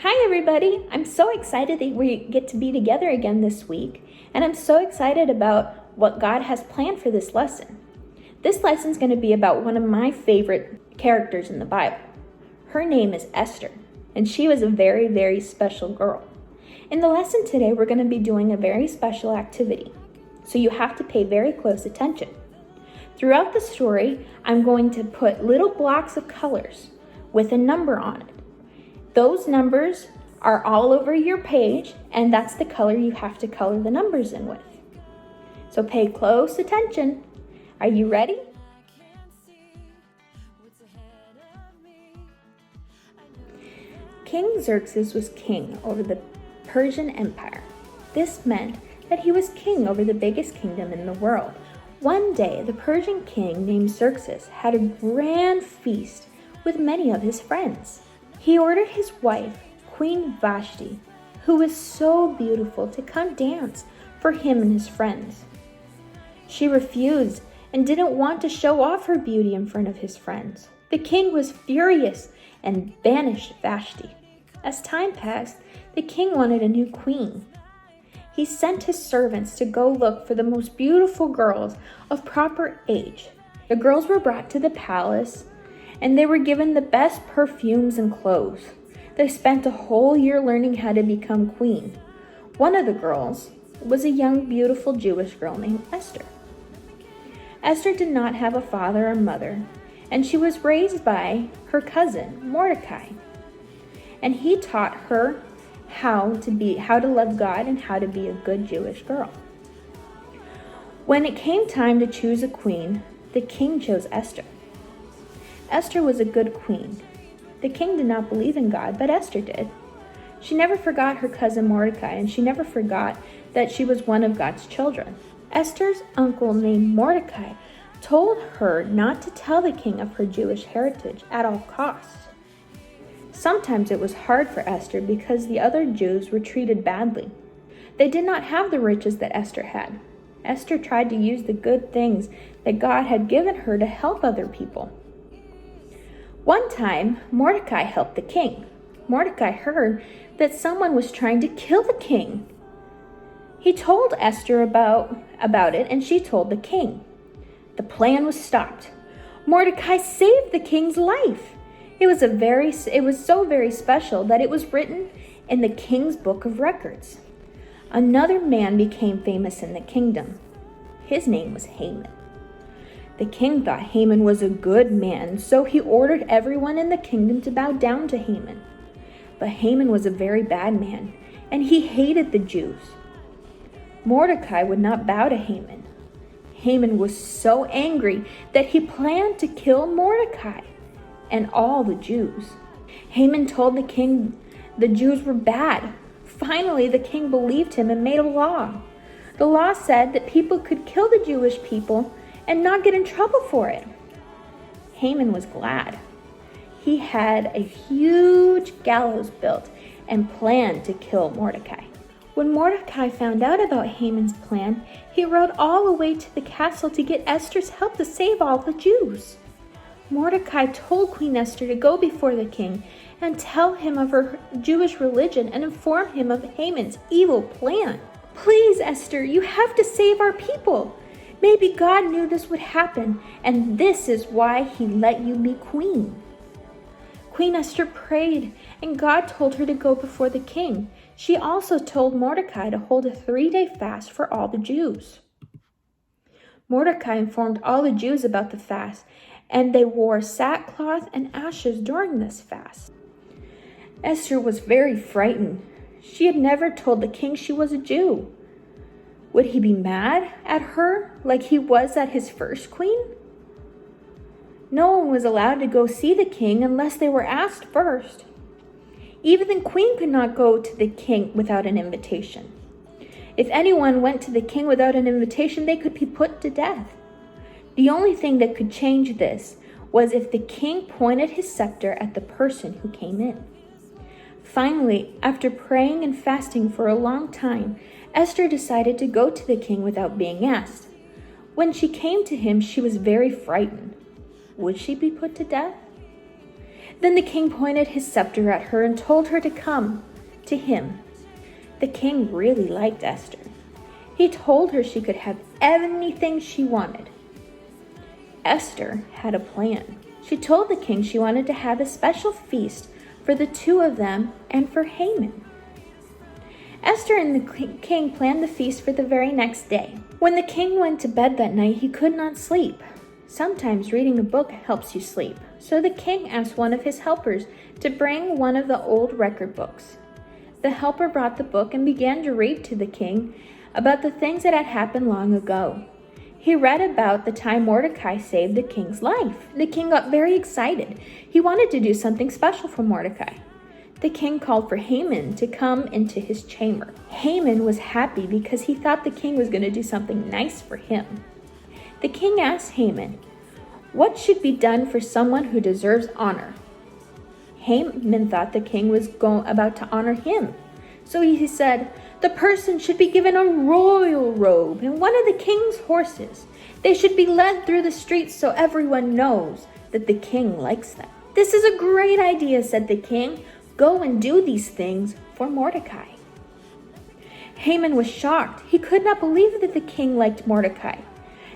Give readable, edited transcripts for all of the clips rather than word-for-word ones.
Hi everybody! I'm so excited that we get to be together again this week, and I'm so excited about what God has planned for this lesson. This lesson is going to be about one of my favorite characters in the Bible. Her name is Esther, and she was a very, very special girl. In the lesson today, we're going to be doing a very special activity, so you have to pay very close attention. Throughout the story, I'm going to put little blocks of colors with a number on it. Those numbers are all over your page, and that's the color you have to color the numbers in with. So pay close attention. Are you ready? King Xerxes was king over the Persian Empire. This meant that he was king over the biggest kingdom in the world. One day, the Persian king named Xerxes had a grand feast with many of his friends. He ordered his wife, Queen Vashti, who was so beautiful, to come dance for him and his friends. She refused and didn't want to show off her beauty in front of his friends. The king was furious and banished Vashti. As time passed, the king wanted a new queen. He sent his servants to go look for the most beautiful girls of proper age. The girls were brought to the palace, and they were given the best perfumes and clothes. They spent a whole year learning how to become queen. One of the girls was a young, beautiful Jewish girl named Esther. Esther did not have a father or mother, and she was raised by her cousin, Mordecai. And he taught her how to love God and how to be a good Jewish girl. When it came time to choose a queen, the king chose Esther. Esther was a good queen. The king did not believe in God, but Esther did. She never forgot her cousin Mordecai, and she never forgot that she was one of God's children. Esther's uncle named Mordecai told her not to tell the king of her Jewish heritage at all costs. Sometimes it was hard for Esther because the other Jews were treated badly. They did not have the riches that Esther had. Esther tried to use the good things that God had given her to help other people. One time, Mordecai helped the king. Mordecai heard that someone was trying to kill the king. He told Esther about it, and she told the king. The plan was stopped. Mordecai saved the king's life. It was so very special that it was written in the king's book of records. Another man became famous in the kingdom. His name was Haman. The king thought Haman was a good man, so he ordered everyone in the kingdom to bow down to Haman. But Haman was a very bad man, and he hated the Jews. Mordecai would not bow to Haman. Haman was so angry that he planned to kill Mordecai and all the Jews. Haman told the king the Jews were bad. Finally, the king believed him and made a law. The law said that people could kill the Jewish people and not get in trouble for it. Haman was glad. He had a huge gallows built and planned to kill Mordecai. When Mordecai found out about Haman's plan, he rode all the way to the castle to get Esther's help to save all the Jews. Mordecai told Queen Esther to go before the king and tell him of her Jewish religion and inform him of Haman's evil plan. "Please, Esther, you have to save our people. Maybe God knew this would happen, and this is why he let you be queen." Queen Esther prayed, and God told her to go before the king. She also told Mordecai to hold a 3-day fast for all the Jews. Mordecai informed all the Jews about the fast, and they wore sackcloth and ashes during this fast. Esther was very frightened. She had never told the king she was a Jew. Would he be mad at her like he was at his first queen? No one was allowed to go see the king unless they were asked first. Even the queen could not go to the king without an invitation. If anyone went to the king without an invitation, they could be put to death. The only thing that could change this was if the king pointed his scepter at the person who came in. Finally, after praying and fasting for a long time, Esther decided to go to the king without being asked. When she came to him, she was very frightened. Would she be put to death? Then the king pointed his scepter at her and told her to come to him. The king really liked Esther. He told her she could have anything she wanted. Esther had a plan. She told the king she wanted to have a special feast for the two of them and for Haman. Esther and the king planned the feast for the very next day. When the king went to bed that night, he could not sleep. Sometimes reading a book helps you sleep, so the king asked one of his helpers to bring one of the old record books. The helper brought the book and began to read to the king about the things that had happened long ago. He read about the time Mordecai saved the king's life. The king got very excited. He wanted to do something special for Mordecai. The king called for Haman to come into his chamber. Haman was happy because he thought the king was going to do something nice for him. The king asked Haman, "What should be done for someone who deserves honor?" Haman thought the king was about to honor him. So he said, "The person should be given a royal robe and one of the king's horses. They should be led through the streets so everyone knows that the king likes them." "This is a great idea," said the king. "Go and do these things for Mordecai." Haman was shocked. He could not believe that the king liked Mordecai.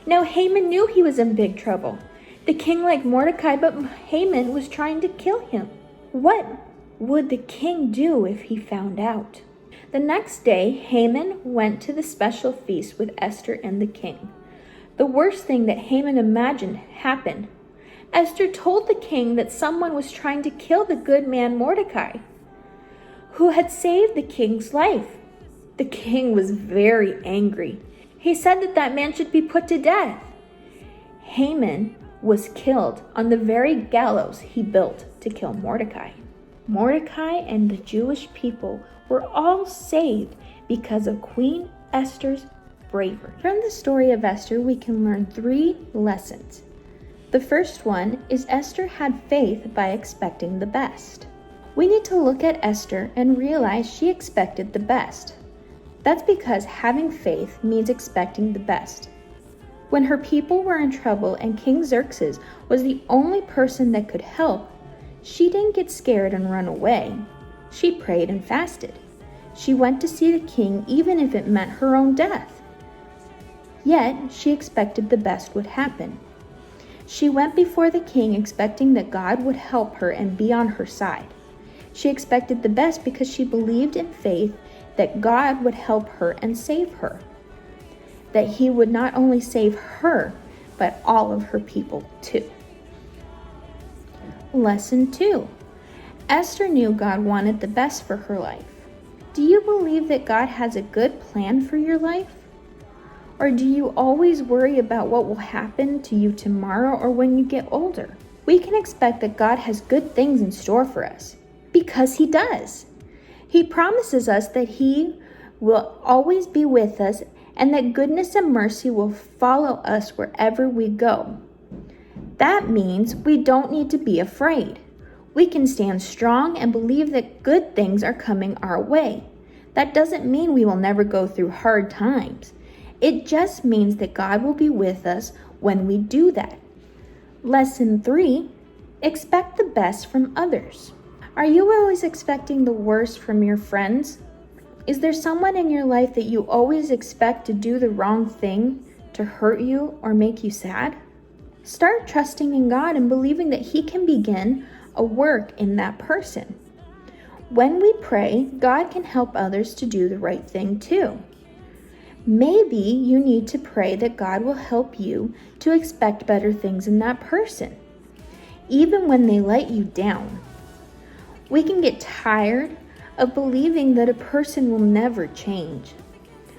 Now Haman knew he was in big trouble. The king liked Mordecai, but Haman was trying to kill him. What would the king do if he found out? The next day, Haman went to the special feast with Esther and the king. The worst thing that Haman imagined happened. Esther told the king that someone was trying to kill the good man Mordecai, who had saved the king's life. The king was very angry. He said that that man should be put to death. Haman was killed on the very gallows he built to kill Mordecai. Mordecai and the Jewish people were all saved because of Queen Esther's bravery. From the story of Esther, we can learn 3 lessons. The first one is Esther had faith by expecting the best. We need to look at Esther and realize she expected the best. That's because having faith means expecting the best. When her people were in trouble and King Xerxes was the only person that could help, she didn't get scared and run away. She prayed and fasted. She went to see the king even if it meant her own death. Yet, she expected the best would happen. She went before the king expecting that God would help her and be on her side. She expected the best because she believed in faith that God would help her and save her. That he would not only save her, but all of her people too. Lesson 2. Esther knew God wanted the best for her life. Do you believe that God has a good plan for your life? Or do you always worry about what will happen to you tomorrow or when you get older? We can expect that God has good things in store for us, because he does. He promises us that he will always be with us and that goodness and mercy will follow us wherever we go. That means we don't need to be afraid. We can stand strong and believe that good things are coming our way. That doesn't mean we will never go through hard times. It just means that God will be with us when we do that. Lesson 3, expect the best from others. Are you always expecting the worst from your friends? Is there someone in your life that you always expect to do the wrong thing, to hurt you or make you sad? Start trusting in God and believing that he can begin a work in that person. When we pray, God can help others to do the right thing too. Maybe you need to pray that God will help you to expect better things in that person, even when they let you down. We can get tired of believing that a person will never change.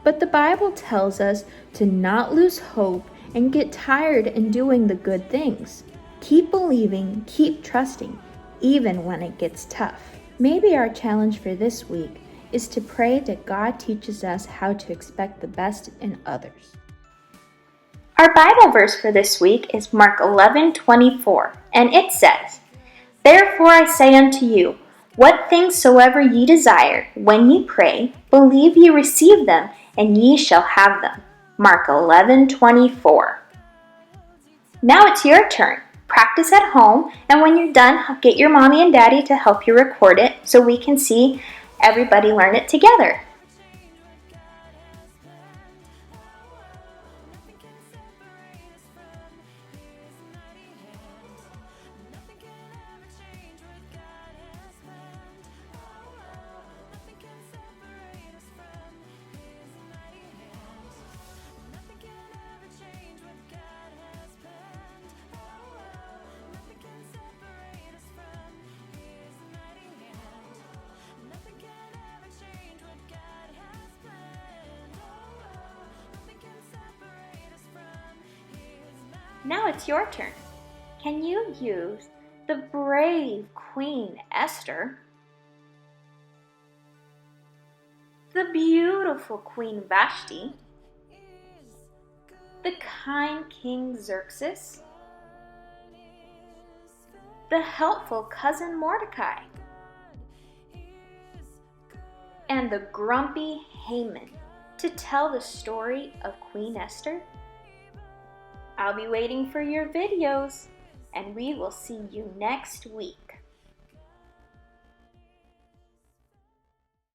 But the Bible tells us to not lose hope and get tired in doing the good things. Keep believing, keep trusting, even when it gets tough. Maybe our challenge for this week is to pray that God teaches us how to expect the best in others. Our Bible verse for this week is Mark 11:24, and it says, "Therefore I say unto you, what things soever ye desire, when ye pray, believe ye receive them, and ye shall have them." Mark 11:24. Now it's your turn. practice at home, and when you're done, get your mommy and daddy to help you record it so we can see everybody learn it together. Now it's your turn. Can you use the brave Queen Esther, the beautiful Queen Vashti, the kind King Xerxes, the helpful cousin Mordecai, and the grumpy Haman to tell the story of Queen Esther? I'll be waiting for your videos, and we will see you next week.